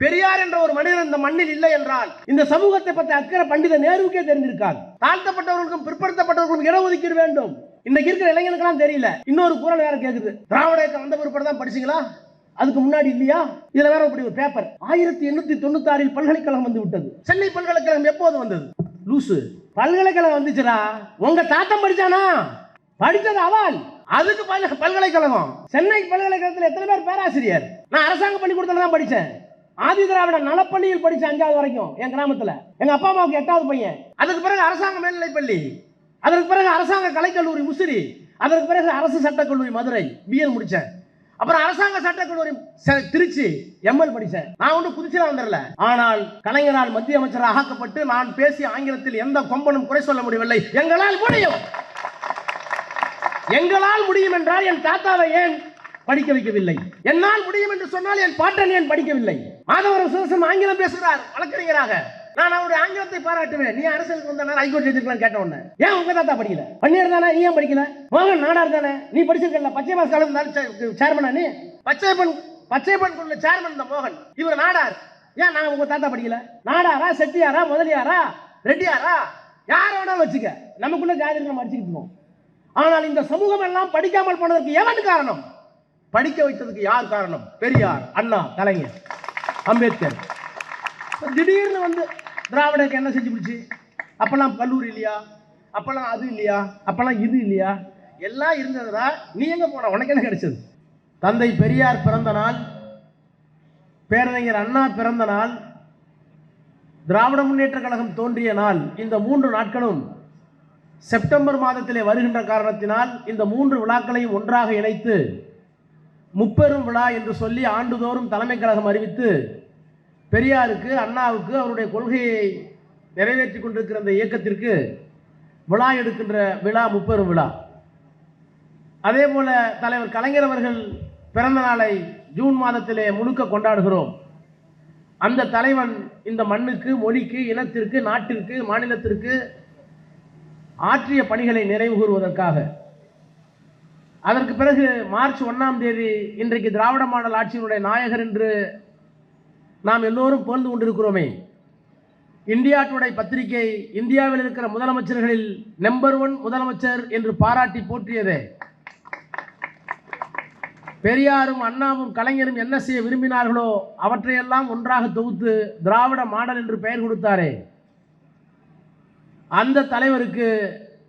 பெரியார் என்ற ஒரு மனிதன் இந்த மண்ணில் இல்லை என்றால் இந்த சமூகத்தை பற்றி அக்கறை பண்டித நேருவுக்கே தெரிஞ்சிருக்காது. தாழ்த்தப்பட்டவர்களுக்கும் பிற்படுத்தப்பட்டவர்களுக்கும் இடஒதுக்கீடு வேண்டும். இன்னைக்கு இருக்கிற இளைஞர்களுக்கெல்லாம் தெரியல. இன்னொரு குரல் வேற கேக்குது, திராவிட இயக்கம் வந்த பிற்பாடு தான் படிச்சீங்களா, அதுக்கு முன்னாடி இல்லையா? இதுல வேற ஒரு பேப்பர் 1896 பல்கலைக்கழகம் வந்து விட்டது. சென்னை பல்கலைக்கழகம் எப்போது வந்தது? லூசு, பல்கலைக்கழகம் வந்துச்சுடா. உங்க தாத்தம் படிச்சானா? படிச்சது அவள். அதுக்கு பல்கலைக்கழகம். சென்னை பல்கலைக்கழகத்தில் எத்தனை பேர் பேராசிரியர்? நான் அரசாங்க பள்ளிக்கூடத்துல தான் படிச்சேன். ஆதி திராவிட நலப்பள்ளியில் படிச்ச 5வது வரைக்கும் என் கிராமத்துல. எங்க அப்பா அம்மாவுக்கு 8வது பையன். அதுக்கு பிறகு அரசாங்க மேல்நிலைப் பள்ளி, அதற்கு பிறகு அரசாங்க கலைக்கல்லூரி முசிறி, அதற்கு பிறகு அரசு சட்டக்கல்லூரி மதுரை பிஎல் முடிச்சேன். அப்புறம் அரசாங்க சட்டக்கல்லூரி திருச்சி எம்எல் படிச்சேன். நான் ஒன்றும் புதுச்சேரி வந்துடல. ஆனால் கலைஞரால் மத்திய அமைச்சராக ஆக்கப்பட்டு நான் பேசிய ஆங்கிலத்தில் எந்த கொம்பனும் குறை சொல்ல முடியவில்லை. எங்களால் முடியும், எங்களால் முடியும் என்றால் என் தாத்தாவை ஏன் படிக்க வைக்கவில்லை? என்னால் முடியும் என்று சொன்னால் என் பாட்டன் ஏன் படிக்கவில்லை? மாதவரம் சிவசன் ஆங்கிலம் பேசுகிறார் வழக்கறிஞராக. நான் அவருடைய ஆங்கிலத்தை பாராட்டுவேன். நீ அரசியலுக்கு வந்த ஹைகோர்ட் ஜட்ஜிக்கலாம் கேட்ட உடனே ஏன் உங்க தாத்தா படிக்கல? பன்னீர் தானே, நீ ஏன் படிக்கல? மோகன் நாடார் தானே, நீ படிச்சிருக்கல? பச்சை பாஸ் காலேஜ் சேர்மனா? நீ பச்சைப்பன் குள்ள சேர்மன் இந்த மோகன், இவர் நாடார். ஏன் நான் உங்க தாத்தா படிக்கல? நாடாரா, செட்டியாரா, முதலியாரா, ரெட்டியாரா, யார வேணாலும் வச்சுக்க, நமக்குள்ள ஜாதி நம்ம அடிச்சுக்கிட்டு இருக்கோம். ஆனால் இந்த சமூகம் எல்லாம் படிக்காமல் போனதற்கு எவன் காரணம்? படிக்க வைத்ததுக்கு யார் காரணம்? பெரியார், அண்ணா, கலைஞர், அம்பேத்கர். திடீர்னு வந்து திராவிடருக்கு என்ன செஞ்சு பிடிச்சி? அப்பெல்லாம் கல்லூரி இல்லையா, அப்பெல்லாம் அது இல்லையா, அப்பெல்லாம் இது இல்லையா? எல்லாம் இருந்ததுடா. நீ எங்க போன? உனக்கு என்ன கிடைச்சது? தந்தை பெரியார் பிறந்த நாள், பேரறிஞர் அண்ணா பிறந்த நாள், திராவிட முன்னேற்ற கழகம் தோன்றிய நாள், இந்த 3 நாட்களும் செப்டம்பர் மாதத்திலே வருகின்ற காரணத்தினால் இந்த 3 விழாக்களையும் ஒன்றாக இணைத்து முப்பெரும் விழா என்று சொல்லி ஆண்டுதோறும் தலைமை கழகம் அறிவித்து பெரியாருக்கு, அண்ணாவுக்கு, அவருடைய கொள்கையை நிறைவேற்றி கொண்டிருக்கிற இந்த இயக்கத்திற்கு விழா எடுக்கின்ற விழா முப்பெரும் விழா. அதே போல தலைவர் கலைஞர் அவர்கள் பிறந்த நாளை ஜூன் மாதத்திலே முழுக்க கொண்டாடுகிறோம். அந்த தலைவன் இந்த மண்ணுக்கு, மொழிக்கு, இனத்திற்கு, நாட்டிற்கு, மாநிலத்திற்கு ஆற்றிய பணிகளை நினைவு கூறுவதற்காக. அதற்கு பிறகு மார்ச் 1ஆம் தேதி இன்றைக்கு திராவிட மாடல் ஆட்சியினுடைய நாயகர் என்று நாம் எல்லோரும் புகழ்ந்து கொண்டிருக்கிறோமே. இந்தியா டுடே பத்திரிகை இந்தியாவில் இருக்கிற முதலமைச்சர்களில் நம்பர் 1 முதலமைச்சர் என்று பாராட்டி போற்றியதே. பெரியாரும் அண்ணாவும் கலைஞரும் என்ன செய்ய விரும்பினார்களோ அவற்றையெல்லாம் ஒன்றாக தொகுத்து திராவிட மாடல் என்று பெயர் கொடுத்தாரே, அந்த தலைவருக்கு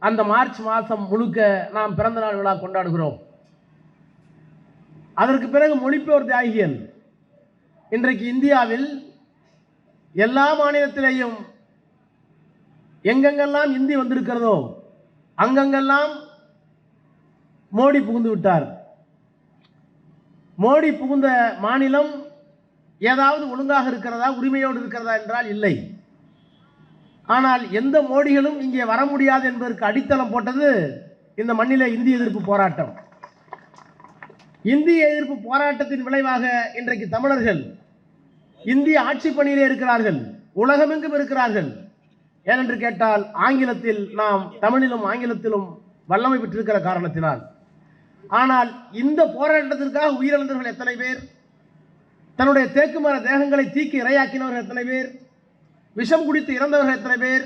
அந்த மார்ச் மாதம் முழுக்க நாம் பிறந்த நாள் விழா கொண்டாடுகிறோம். அதற்கு பிறகு மொழிப்போர் தியாகிகள். இன்றைக்கு இந்தியாவில் எல்லா மாநிலத்திலேயும் எங்கெங்கெல்லாம் இந்தி வந்திருக்கிறதோ அங்கெங்கெல்லாம் மோடி புகுந்து விட்டார். மோடி புகுந்த மாநிலம் ஏதாவது ஒழுங்காக இருக்கிறதா, உரிமையோடு இருக்கிறதா என்றால் இல்லை. ஆனால் எந்த மோடிகளும் இங்கே வர முடியாது என்பதற்கு அடித்தளம் போட்டது இந்த மண்ணிலே இந்திய எதிர்ப்பு போராட்டம். இந்திய எதிர்ப்பு போராட்டத்தின் விளைவாக இன்றைக்கு தமிழர்கள் இந்திய ஆட்சி பணியிலே இருக்கிறார்கள், உலகமெங்கும் இருக்கிறார்கள். ஏனென்று கேட்டால் ஆங்கிலத்தில் நாம் தமிழிலும் ஆங்கிலத்திலும் வல்லமை பெற்றிருக்கிற காரணத்தினால். ஆனால் இந்த போராட்டத்திற்காக உயிரிழந்தவர்கள் எத்தனை பேர்? தன்னுடைய தேக்குமர தேகங்களை தீக்கி இரையாக்கினவர்கள் எத்தனை பேர்? விஷம் குடித்து இறந்தவர்கள் எத்தனை பேர்?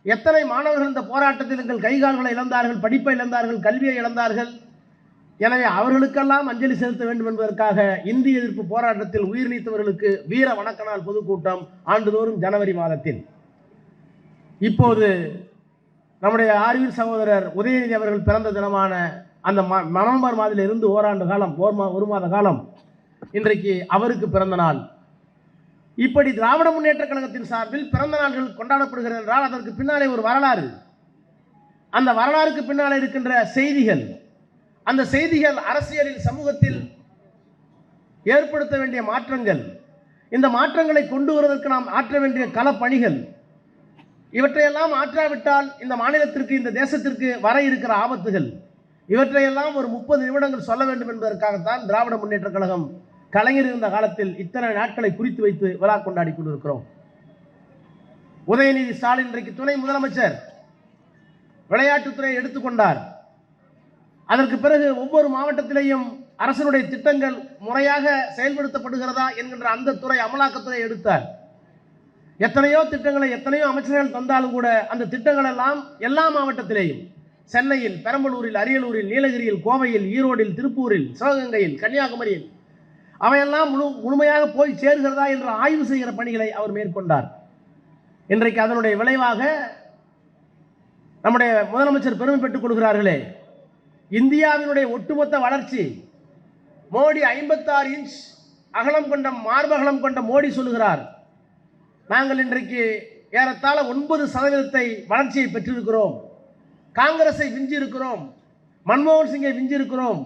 எத்தனை மாணவர்கள் இந்த போராட்டத்தில் எங்கள் கைகால்களை இழந்தார்கள், படிப்பை இழந்தார்கள், கல்வியை இழந்தார்கள். எனவே அவர்களுக்கெல்லாம் அஞ்சலி செலுத்த வேண்டும் என்பதற்காக இந்திய எதிர்ப்பு போராட்டத்தில் உயிர் நீத்தவர்களுக்கு வீர வணக்க நாள் பொதுக்கூட்டம் ஆண்டுதோறும் ஜனவரி மாதத்தில். இப்போது நம்முடைய ஆர்வீர் சகோதரர் உதயநிதி அவர்கள் பிறந்த தினமான அந்த நவம்பர் மாதத்தில் இருந்து ஓராண்டு காலம், ஒரு மாத காலம் இன்றைக்கு அவருக்கு பிறந்த நாள். இப்படி திராவிட முன்னேற்ற கழகத்தின் சார்பில் பிறந்த நாள்கள் கொண்டாடப்படுகிறது என்றால் அதற்கு பின்னாலே ஒரு வரலாறு, அந்த வரலாறுக்கு பின்னாலே இருக்கின்ற செய்திகள், அந்த செய்திகள் அரசியலில், சமூகத்தில் ஏற்படுத்த வேண்டிய மாற்றங்கள், இந்த மாற்றங்களை கொண்டு வருவதற்கு நாம் ஆற்ற வேண்டிய களப்பணிகள், இவற்றையெல்லாம் ஆற்றாவிட்டால் இந்த மாநிலத்திற்கு, இந்த தேசத்திற்கு வர இருக்கிற ஆபத்துகள், இவற்றையெல்லாம் ஒரு 30 நிமிடங்கள் சொல்ல வேண்டும் என்பதற்காகத்தான் திராவிட முன்னேற்ற கழகம் கலைஞர் இருந்த காலத்தில் இத்தனை நாட்களை குறித்து வைத்து விழா கொண்டாடி கொண்டிருக்கிறோம். உதயநிதி ஸ்டாலின் இன்றைக்கு துணை முதலமைச்சர், விளையாட்டுத்துறையை எடுத்துக்கொண்டார். அதற்கு பிறகு ஒவ்வொரு மாவட்டத்திலேயும் அரசனுடைய திட்டங்கள் முறையாக செயல்படுத்தப்படுகிறதா என்கின்ற அந்த துறை அமலாக்கத்துறை எடுத்தார். எத்தனையோ திட்டங்களை எத்தனையோ அமைச்சர்கள் தந்தாலும் கூட அந்த திட்டங்கள் எல்லாம் எல்லா மாவட்டத்திலேயும், சென்னையில், பெரம்பலூரில், அரியலூரில், நீலகிரியில், கோவையில், ஈரோடில், திருப்பூரில், சிவகங்கையில், கன்னியாகுமரியில் அவையெல்லாம் முழுமையாக போய் சேர்கிறதா என்று ஆய்வு செய்கிற பணிகளை அவர் மேற்கொண்டார். இன்றைக்கு அதனுடைய விளைவாக நம்முடைய முதலமைச்சர் பெருமை பெற்றுக் கொள்கிறார்களே. இந்தியாவினுடைய ஒட்டுமொத்த வளர்ச்சி மோடி 56 இன்ச் அகலம் கொண்ட மார்பகலம் கொண்ட மோடி சொல்லுகிறார், நாங்கள் இன்றைக்கு ஏறத்தாழ 9% வளர்ச்சியை பெற்றிருக்கிறோம், காங்கிரஸை விஞ்சி இருக்கிறோம், மன்மோகன் சிங்கை விஞ்சி இருக்கிறோம்,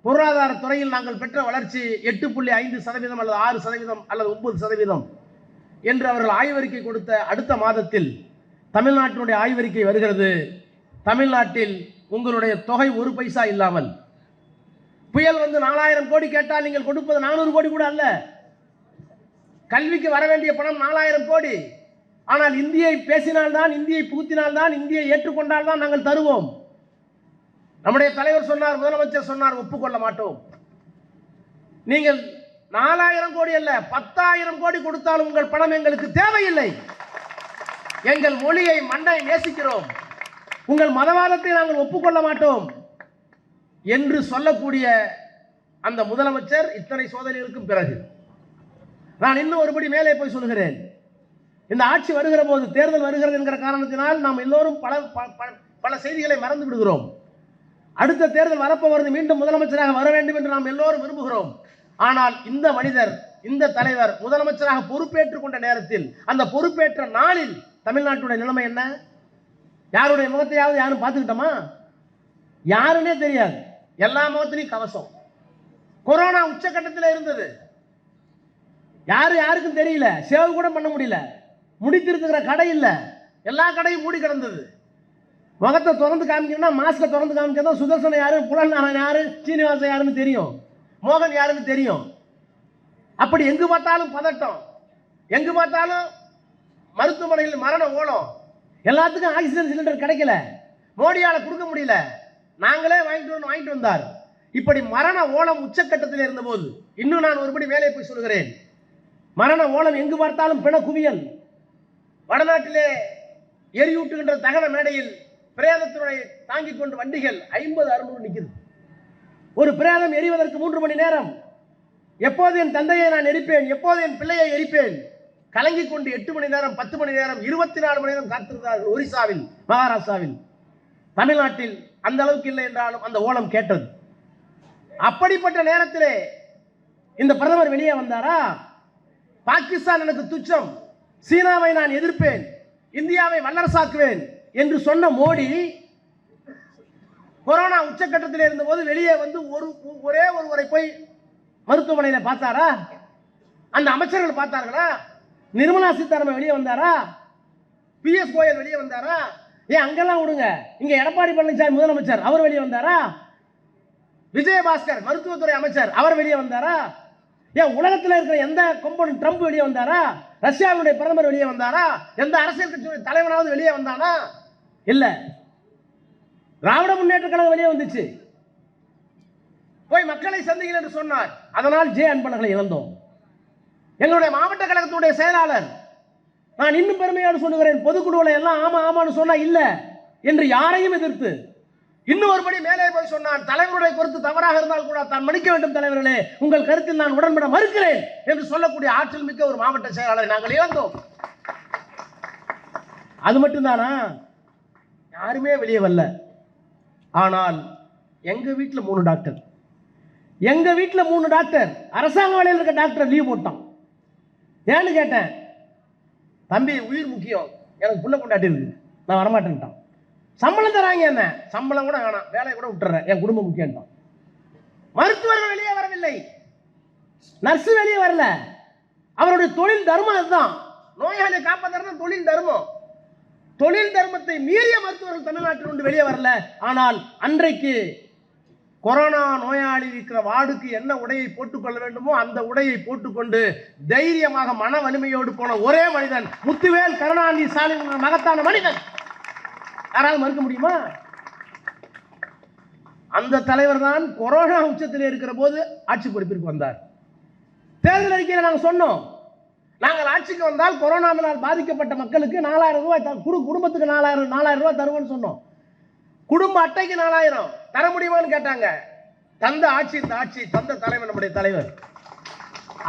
பொருளாதார துறையில் நாங்கள் பெற்ற வளர்ச்சி 8.5% அல்லது 6% அல்லது 9% என்று அவர்கள் ஆய்வறிக்கை கொடுத்த அடுத்த மாதத்தில் தமிழ்நாட்டினுடைய ஆய்வறிக்கை வருகிறது. தமிழ்நாட்டில் உங்களுடைய தொகை ஒரு பைசா இல்லாமல், புயல் வந்து 4000 கோடி கேட்டால் நீங்கள் கொடுப்பது 400 கோடி கூட அல்ல. கல்விக்கு வர வேண்டிய பணம் 4000 கோடி. ஆனால் இந்தியை பேசினால்தான், இந்தியை புகுத்தினால்தான், இந்தியை ஏற்றுக்கொண்டால்தான் நாங்கள் தருவோம். நம்முடைய தலைவர் சொன்னார், முதலமைச்சர் சொன்னார், ஒப்புக்கொள்ள மாட்டோம். நீங்கள் 4000 கோடி அல்ல 10,000 கோடி கொடுத்தாலும் உங்கள் பணம் எங்களுக்கு தேவையில்லை. எங்கள் மொழியை மண்ணை நேசிக்கிறோம், உங்கள் மதவாதத்தை நாங்கள் ஒப்புக்கொள்ள மாட்டோம் என்று சொல்லக்கூடிய அந்த முதலமைச்சர் இத்தனை சோதனைகளுக்கும் பிறகு, நான் இன்னும் ஒருபடி மேலே போய் சொல்கிறேன். இந்த ஆட்சி வருகிற போது, தேர்தல் வருகிறது என்கிற காரணத்தினால் நாம் எல்லோரும் பல செய்திகளை மறந்து விடுகிறோம். அடுத்த தேர்தல் வரப்போகிறது, மீண்டும் முதலமைச்சராக வர வேண்டும் என்று நாம் எல்லோரும் விரும்புகிறோம். ஆனால் இந்த மனிதர், இந்த தலைவர் முதலமைச்சராக பொறுப்பேற்றுக் கொண்ட நேரத்தில், அந்த பொறுப்பேற்ற நாளில் தமிழ்நாட்டுடைய நிலைமை என்ன? யாருடைய முகத்தையாவது யாரும் பார்த்துக்கிட்டோமா? யாருன்னே தெரியாது. எல்லா முகத்திலையும் கவசம். கொரோனா உச்சகட்டத்தில் இருந்தது, யாருக்கும் தெரியல, சேவ் கூட பண்ண முடியல, முடித்திருக்கிற கடை இல்லை, எல்லா கடையும் மூடி கிடந்தது. முகத்தை திறந்து காமிக்கணும்னா மாஸ்கை திறந்து காமிச்சா சுதர்சனம் யாரு, புலநாராயணன் யாரு, சீனிவாசன் யாருன்னு தெரியும், மோகன் யாருன்னு தெரியும். அப்படி எங்கு பார்த்தாலும் பதட்டம், எங்கு பார்த்தாலும் மருத்துவமனையில் மரண ஓலம், எல்லாத்துக்கும் ஆக்சிஜன் சிலிண்டர் கிடைக்கல, மோடியால கொடுக்க முடியல, நாங்களே வாங்கிட்டு வந்தார். இப்படி மரண ஓலம் உச்சக்கட்டத்தில் இருந்தபோது, இன்னும் நான் ஒருபடி மேலே போய் சொல்கிறேன், மரண ஓலம் எங்கு பார்த்தாலும் பிண குவியல். வடநாட்டிலே எரியூட்டுகின்ற தகன மேடையில் பிரேதத்தினுடைய தாங்கிக் கொண்டு வண்டிகள் 50-600 நிற்கிறது. ஒரு பிரேதம் எரிவதற்கு 3 மணி நேரம். எப்போது என் தந்தையை நான் எரிப்பேன், எப்போது என் பிள்ளையை எரிப்பேன், கலங்கிக் கொண்டு 8 மணி நேரம், 10 மணி நேரம், 24 மணி நேரம் காத்திருந்தார்கள். ஒரிசாவில், மகாராஷ்டிராவில். தமிழ்நாட்டில் அந்த அளவுக்கு இல்லை என்றாலும் அந்த ஓலம் கேட்டது. அப்படிப்பட்ட நேரத்திலே இந்த பிரதமர் வெளியே வந்தாரா? பாகிஸ்தான் எனக்கு துச்சம், சீனாவை நான் எதிர்ப்பேன், இந்தியாவை வல்லரசாக்குவேன் என்று சொன்ன மோடி கொரோனா உச்சக்கட்டத்தில் இருந்தபோது வெளியே வந்து ஒரே ஒருவரை போய் மருத்துவமனையில் பார்த்தாரா? அந்த அமைச்சர்கள் பார்த்தார்களா? நிர்மலா சீதாராமன் வெளியே வந்தாரா? பிஎஸ் கோயல் வெளியே வந்தாரா? ஏன் அங்கெல்லாம் விடுங்க, இங்க எடப்பாடி பழனிசாமி முதலமைச்சர் அவர் வெளியே வந்தாரா? விஜயபாஸ்கர் மருத்துவத்துறை அமைச்சர் அவர் வெளியே வந்தாரா? ஏன் உலகத்தில் இருக்கிற எந்த கொம்பன் ட்ரம்ப் வெளியே வந்தாரா? ரஷ்யாவுடைய பிரதமர் வெளியே வந்தாரா? எந்த அரசியல் கட்சியுடைய தலைவனாவது வெளியே வந்தானா? இல்ல. திராவிட முன்னேற்ற கழகம் வெளியே வந்துச்சு, போய் மக்களை சந்திங்கள் என்று சொன்னார். அதனால் அன்பழகனை இழந்தோம். எங்களுடைய மாவட்ட கழகத்துடைய செயலாளர், நான் இன்னும் பெருமையோடு சொல்லுகிறேன், பொதுக்குழுவில் எல்லாம் ஆமா ஆமான்னு சொன்னா இல்ல என்று யாரையும் எதிர்த்து இன்னும் ஒருபடி மேலே போய் சொன்னான். தலைவருடைய கருத்து தவறாக இருந்தால் கூட தான் மன்னிக்க வேண்டும் தலைவர்களே, உங்கள் கருத்தில் நான் உடன்பட மறுக்கிறேன் என்று சொல்லக்கூடிய ஆற்றல் மிக்க ஒரு மாவட்ட செயலாளரை நாங்கள் இழந்தோம். அது மட்டும்தானா? யாருமே வெளியே வரல. ஆனால் எங்க வீட்டில் 3 டாக்டர், எங்க வீட்டில் 3 டாக்டர், அரசாங்க வேலையில் இருக்க டாக்டர் லீவ் போட்டான். ஏன்னு கேட்டேன், தம்பி உயிர் முக்கியம், எனக்கு புள்ள கொண்டாட்டி இருக்கு, நான் வரமாட்டேன்ட்டான். சம்பளம் தராங்க, என்ன சம்பளம் கூட வேணாம், வேலையை கூட விட்டுறேன், என் குடும்பம் முக்கியம். மருத்துவர்கள் வெளியே வரவில்லை, நர்ஸ் வெளியே வரல. அவருடைய தொழில் தர்மம் அதுதான், நோயாளியை காப்பாற்றுறது தொழில் தர்மம். தொழில் தர்மத்தை மீறிய மருத்துவர்கள் தமிழ்நாட்டில் கொண்டு வெளியே வரல. ஆனால் அன்றைக்கு கொரோனா நோயாளி இருக்கிற வார்டுக்கு என்ன உடையை போட்டுக்கொள்ள வேண்டுமோ அந்த உடையை போட்டுக்கொண்டு தைரியமாக மன வலிமையோடு போன ஒரே மனிதன் முத்துவேல் கருணாநிதி ஸ்டாலின், மகத்தான மனிதன். யாராவது மறுக்க முடியுமா? அந்த தலைவர் தான் கொரோனா உச்சத்தில் இருக்கிற போது ஆட்சி பொறுப்பிற்கு வந்தார். தேர்தல் அறிக்கையில் நாங்கள் சொன்னோம், நாங்கள் ஆட்சிக்கு வந்தால் கொரோனாவினால் பாதிக்கப்பட்ட மக்களுக்கு 4000 ரூபாய் குடும்பத்துக்கு 4000 ரூபாய் தருவோம்னு சொன்னோம். குடும்ப அட்டைக்கு 4000 தர முடியுமான்னு கேட்டாங்க. தந்த ஆட்சி இந்த ஆட்சி, தந்த தலைவர் நம்முடைய தலைவர்.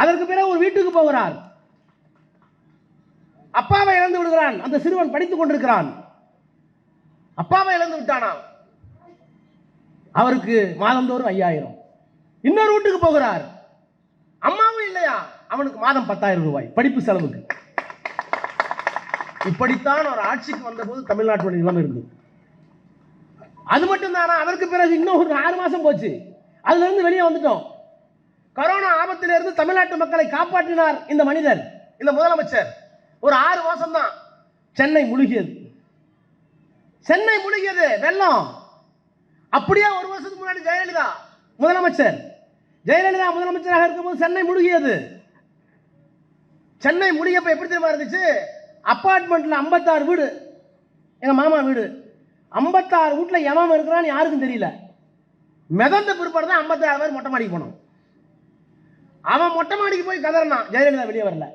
அதற்கு பிறகு ஒரு வீட்டுக்கு போகிறார், அப்பாவை இழந்து விடுகிறான். அந்த சிறுவன் படித்துக் கொண்டிருக்கிறான், அப்பாவை இழந்து விட்டானா, அவருக்கு மாதந்தோறும் 5000. இன்னொரு வீட்டுக்கு போகிறார், அம்மாவும் இல்லையா, அவனுக்கு மாதம் 10,000 ரூபாய் படிப்பு செலவுக்கு. இப்படித்தான் ஒரு ஆட்சிக்கு வந்த போது தமிழ்நாட்டுடைய நிலைமை இருந்தது. அது மட்டும் தானா, அதற்கு பிறகு இன்னும் ஒரு 6 மாசம் போச்சு, அதுல இருந்து வெளியே வந்துட்டோம். கொரோனா ஆபத்திலிருந்து தமிழ்நாட்டு மக்களை காப்பாற்றினார் இந்த மனிதர், இந்த முதலமைச்சர். ஒரு 6 மாசம் தான் சென்னை முழுகியது. சென்னை முழுகியது வெள்ளம். அப்படியே ஒரு வருஷத்துக்கு முன்னாடி ஜெயலலிதா முதலமைச்சராக இருக்கும்போது சென்னை முழுகியது. சென்னை முழுகியப்ப எப்படி தெரியுமா இருந்துச்சு? அப்பார்ட்மெண்ட்ல 56 வீடு, எங்க மாமா வீடு, 56 வீட்டுல எவன் இருக்கிறான்னு யாருக்கும் தெரியல. மிதந்த பிற்பாடு தான் 56 பேர் மொட்டை மாடிக்கு போனோம். அவன் மொட்டை மாடிக்கு போய் கதறினான், ஜெயலலிதா வெளியே வரல.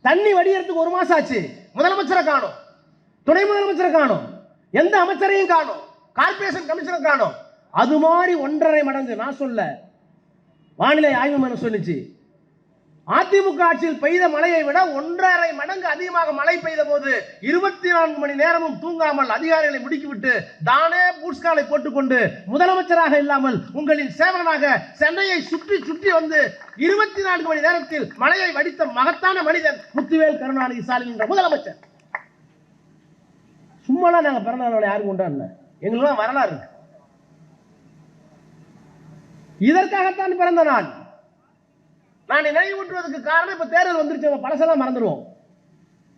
தண்ணி வடிகிறதுக்கு 1 மாசம் ஆச்சு, முதலமைச்சரை காணும், துணை முதலமைச்சரை காணும், எந்த அமைச்சரையும் காணும், கார்பரேஷன் கமிஷனர் காணும். அது மாதிரி 1.5 மடங்கு, நான் சொல்ல, வானிலை ஆய்வு மையம் சொல்லிச்சு, அதிமுக ஆட்சியில் பெய்த மழையை விட 1.5 மடங்கு அதிகமாக மழை பெய்த போது 24 மணி நேரமும் தூங்காமல் அதிகாரிகளை முடுக்கிவிட்டு தானே பூட்ஸ்காலை போட்டுக்கொண்டு முதலமைச்சராக இல்லாமல் உங்களின் சேவகனாக சென்னையை சுற்றி சுற்றி வந்து 24 மணி நேரத்தில் மழையை வடித்த மகத்தான மனிதன் முத்துவேல் கருணாநிதி ஸ்டாலின் என்ற முதலமைச்சர். சும்மாலாம் நாங்கள் பிறந்த நாளை யாரும் கொண்டாடல, எங்களுக்கும் வரலாறு. இதற்காகத்தான் பிறந்த நாள். நான் நினைவூட்டுவதற்கு காரணம், இப்ப தேர்தல் வந்துருச்சு, பழசெல்லாம் மறந்துடுவோம்.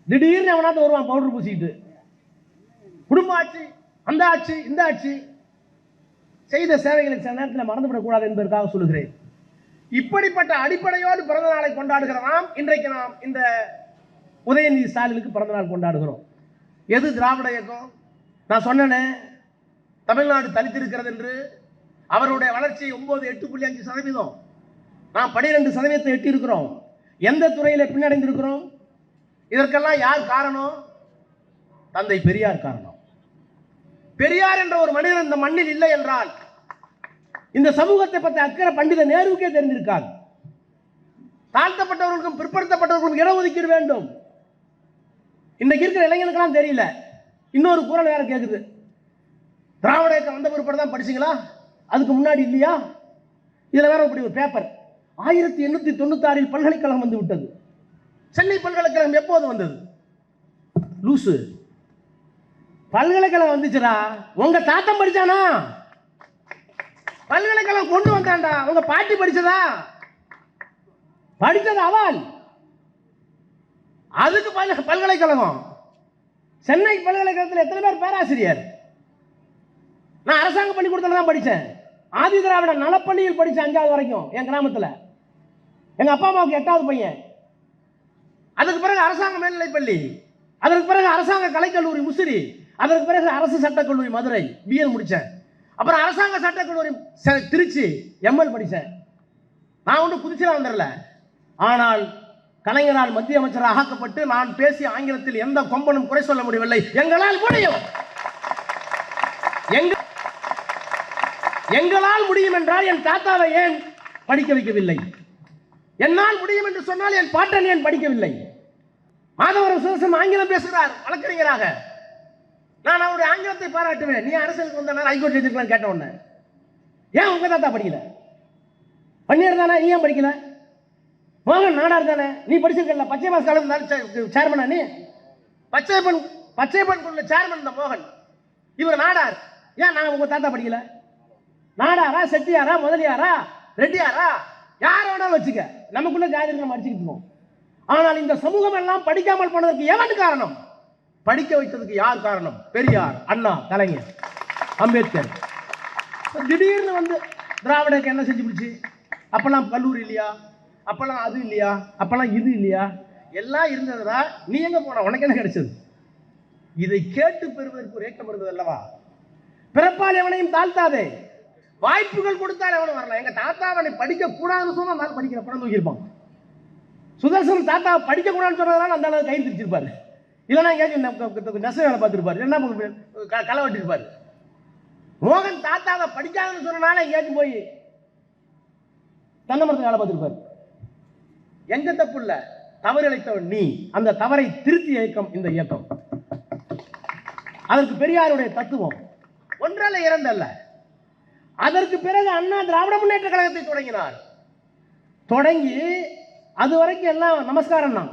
திடீர்னு அவனாவது வருவான் பவுடர் பூசிக்கிட்டு. குடும்ப ஆட்சி, அந்த ஆட்சி, இந்த ஆட்சி செய்த சேவைகளை சில நேரத்தில் மறந்துவிடக்கூடாது என்பதற்காக சொல்லுகிறேன். இப்படிப்பட்ட அடிப்படையோடு பிறந்த நாளை கொண்டாடுகிற நாம் இன்றைக்கு நாம் இந்த உதயநிதி ஸ்டாலினுக்கு பிறந்த நாள் கொண்டாடுகிறோம். எது திராவிட இயக்கம்? நான் சொன்னேனே, தமிழ்நாடு தலித்திருக்கிறது என்று. அவருடைய வளர்ச்சி 8.5%, நாம் 12% எட்டி இருக்கிறோம். எந்த துறையில பின்னடைந்திருக்கிறோம்? இதற்கெல்லாம் யார் காரணம்? தந்தை பெரியார் காரணம். பெரியார் என்ற ஒரு மனிதன் இந்த மண்ணில் இல்லை என்றால் இந்த சமூகத்தை பற்றி அக்கறை பண்டித நேருவுக்கே தெரிந்திருக்காது. தாழ்த்தப்பட்டவர்களுக்கும் பிற்படுத்தப்பட்டவர்களுக்கும் இடஒதுக்கீடு வேண்டும். இன்னைக்கு இருக்கிற இளைஞர்களுக்கெல்லாம் தெரியல. இன்னொரு குரல் வேற கேட்குது, திராவிட இயக்கம் வந்த பிற்பாடு தான் படிச்சீங்களா, அதுக்கு முன்னாடி இல்லையா? இதுல வேற இப்படி ஒரு பேப்பர், 1896 பல்கலைக்கழகம் வந்து விட்டது. சென்னை பல்கலைக்கழகம் எப்போது வந்தது? லூசு, பல்கலைக்கழகம் வந்துச்சுடா, உங்க தாத்தம் படிச்சானா? பல்கலைக்கழகம் கொண்டு வந்தாண்டா, உங்க பாட்டி படிச்சதா? படிச்சது அவள். அதுக்கு பல்கலைக்கழகம். சென்னை பல்கலைக்கழகத்தில் எத்தனை பேர் பேராசிரியர்? நான் அரசாங்க பள்ளிக்கூடத்தில் தான் படித்தேன். ஆதி திராவிட நலப்பள்ளியில் படித்தேன் 5வது வரைக்கும் என் கிராமத்தில். எங்கள் அப்பா அம்மாவுக்கு 8வது பையன். அதுக்கு பிறகு அரசாங்க மேல்நிலைப்பள்ளி, அதற்கு பிறகு அரசாங்க கலைக்கல்லூரி முசிறி, அதற்கு பிறகு அரசு சட்டக்கல்லூரி மதுரை பிஎல் முடித்தேன். அப்புறம் அரசாங்க சட்டக்கல்லூரி திருச்சி எம்எல் படித்தேன். நான் ஒன்றும் புதுச்சில் வந்துடல. ஆனால் கலைஞரால் மத்திய அமைச்சராக ஆக்கப்பட்டு நான் பேசிய ஆங்கிலத்தில் எந்த கொம்பனும் குறை சொல்ல முடியவில்லை. எங்களால் முடியும், எங்களால் முடியும் என்றால் என் தாத்தாவை ஏன் படிக்க வைக்கவில்லை? என்னால் முடியும் என்று சொன்னால் என் பாட்டன் ஏன் படிக்கவில்லை? மாதவரம் சிவசம் ஆங்கிலம் பேசுகிறார் வழக்கறிஞராக. நான் அவருடைய ஆங்கிலத்தை பாராட்டுவேன். நீ அரசியலுக்கு வந்த ஹைகோர்ட் ஜட்ஜுக்கெல்லாம் கேட்ட உடனே, ஏன் உங்க தாத்தா படிக்கல? பன்னியர் தானே, நீ ஏன் படிக்கல? மோகன் நாடார் தானே, நீ படிச்சிருக்கல? பச்சை பாஸ் காலேஜ் சேர்மனா நீ? பச்சைப்பன் குள்ள சேர்மன் இந்த மோகன், இவர் நாடார். ஏன் நான் உங்க தாத்தா படிக்கல? நாடாரா, செட்டியாரா, முதலியாரா, ரெட்டியாரா, யார வேணாலும் வச்சுக்க, நமக்குள்ள ஜாதி நம்ம அடிச்சுக்கிட்டு இருக்கோம். ஆனால் இந்த சமூகம் எல்லாம் படிக்காமல் போனதற்கு எவன் காரணம்? படிக்க வைத்ததுக்கு யார் காரணம்? பெரியார், அண்ணா, கலைஞர், அம்பேத்கர். திடீர்னு வந்து திராவிடருக்கு என்ன செஞ்சு பிடிச்சி? அப்பெல்லாம் கல்லூரி இல்லையா, அப்பெல்லாம் அது இல்லையா, அப்பெல்லாம் இது இல்லையா? எல்லாம் இருந்ததுடா, நீ எங்க போன? உனக்கு என்ன கிடைச்சது? இதை கேட்டு பெறுவதற்கு ஒரு ஏக்கம் இருந்தது அல்லவா? பிறப்பால் எவனையும் தாழ்த்தாதே, வாய்ப்புகள் கொடுத்தால் எவனும் வரலாம். எங்க தாத்தாவை படிக்க கூடாதுன்னு சொன்னா நான் படிக்கிற படம் தூக்கியிருப்பான். சுதர்சன் தாத்தா படிக்க கூடாதுன்னு சொன்னதால அந்த அளவுக்கு கை திரிச்சிருப்பாரு. இல்லைன்னா எங்கேயாச்சும் நெச வேலை பார்த்துருப்பாரு, என்ன களை வெட்டிருப்பாரு. மோகன் தாத்தாவை படிக்காதுன்னு சொன்னனால எங்கேயாச்சும் போய் தென்னை மரத்தை வேலை பார்த்துருப்பாரு. எங்க தப்பு இல்ல, தவறு இழைத்தவன் நீ. அந்த தவறை திருத்தி இயக்கம் இந்த இயக்கம். அதற்கு பெரியாருடைய தத்துவம் ஒன்றல்ல இரண்டல்ல. அதற்கு பிறகு அண்ணா திராவிட முன்னேற்ற கழகத்தை தொடங்கினார். தொடங்கி அது வரைக்கும் எல்லாம் நமஸ்காரம் தான்,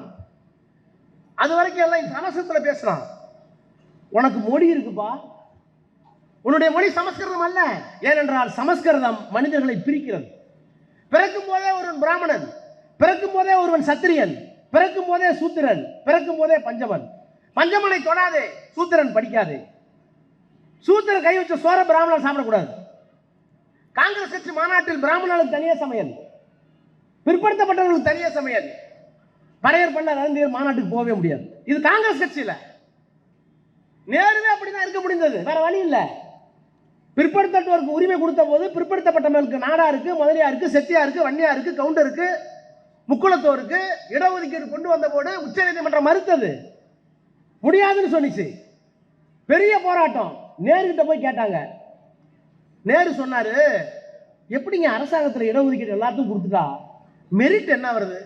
அது வரைக்கும் எல்லாம் சமஸ்கிருதத்தில் பேசலாம். உனக்கு மொழி இருக்குப்பா, உன்னுடைய மொழி சமஸ்கிருதம் அல்ல. ஏனென்றால் சமஸ்கிருதம் மனிதர்களை பிரிக்கிறது. பிறக்கும் போதே ஒருவன் பிராமணன், பிறக்கும் போதே ஒருவன் சத்திரியன், பிறக்கும் போதே சூத்திரன், பிறக்கும் போதே பஞ்சமன். பஞ்சமனை தொடாதே, சூத்திரன் படிக்காதே. சூத்திரன் கை வச்ச சோற பிராமணன் சாப்பிடக்கூடாது. காங்கிரஸ் கட்சி மாநாட்டில் பிராமணர்களுக்கு தனியே சமையல், பிற்படுத்தப்பட்டவர்களுக்கு தனியே சமையல். பறையர் பண்ண நரந்தியர் மாநாட்டுக்கு போகவே முடியாது. இது காங்கிரஸ் கட்சியில் நேருவே அப்படிதான் இருக்க முடிந்தது, வேற வழி இல்லை. பிற்படுத்தப்பட்டவருக்கு உரிமை கொடுத்த போது பிற்படுத்தப்பட்டவர்களுக்கு நாடாருக்கு, முதலியாருக்கு, செட்டியாருக்கு, வன்னியாருக்கு, கவுண்டருக்கு, முக்குளத்தோருக்கு இடஒதுக்கீடு கொண்டு வந்த போது உச்ச நீதிமன்றம் மறுத்தது, முடியாதுன்னு சொன்னிச்சு. பெரிய போராட்டம். நேருகிட்ட போய் கேட்டாங்க. நேரு சொன்னாரு, எப்படிங்க அரசாங்கத்தில் இடஒதுக்கீடு எல்லாத்துக்கும் கொடுத்துட்டா மெரிட் என்ன வருது,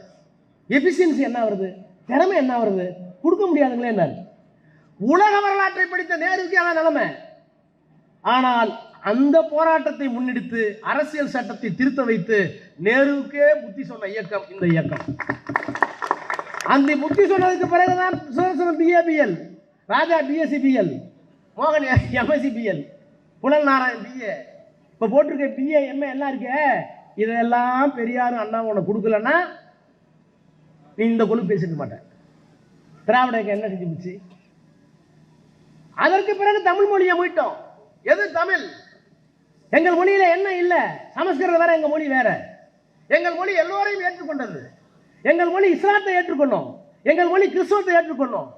எஃபிஷியன்சி என்ன வருது, திறமை என்ன வருது, கொடுக்க முடியாதுங்களே என்ன. உலக வரலாற்றை படித்த நேருக்கு அதான் நிலைமை. ஆனால் அந்த போராட்டத்தை முன்னெடுத்து அரசியல் சட்டத்தை திருத்த வைத்து நேருவுக்கே புத்தி சொன்ன இயக்கம் இந்த இயக்கம். அந்த புத்தி சொன்னதுக்கு பிறகுதான் சுதர்சனம் பிஏபிஎல், ராஜா பிஎஸ்சிபிஎல், மோகன் எம்எஸ்சிபிஎல், புலல் நாராயண் பிஏ, இப்போ போட்டிருக்க பிஏ எம்ஏ எல்லாம் இருக்கு. இதெல்லாம் பெரியாரும் அண்ணா உனக்கு கொடுக்கலன்னா நீ இந்த கொழு பேசிக்க மாட்டேன். திராவிட என்ன செஞ்சு போச்சு? அதற்கு பிறகு தமிழ் மொழியை மீட்டோம். எது தமிழ்? எங்கள் மொழியில என்ன இல்லை, சமஸ்கிருதம் வேற, எங்க மொழி வேற. எங்கள் மொழி எல்லோரையும் ஏற்றுக்கொண்டது. எங்கள் மொழி இஸ்லாத்தை ஏற்றுக்கொண்டோம், எங்கள் மொழி கிறிஸ்துவத்தை ஏற்றுக்கொண்டோம்.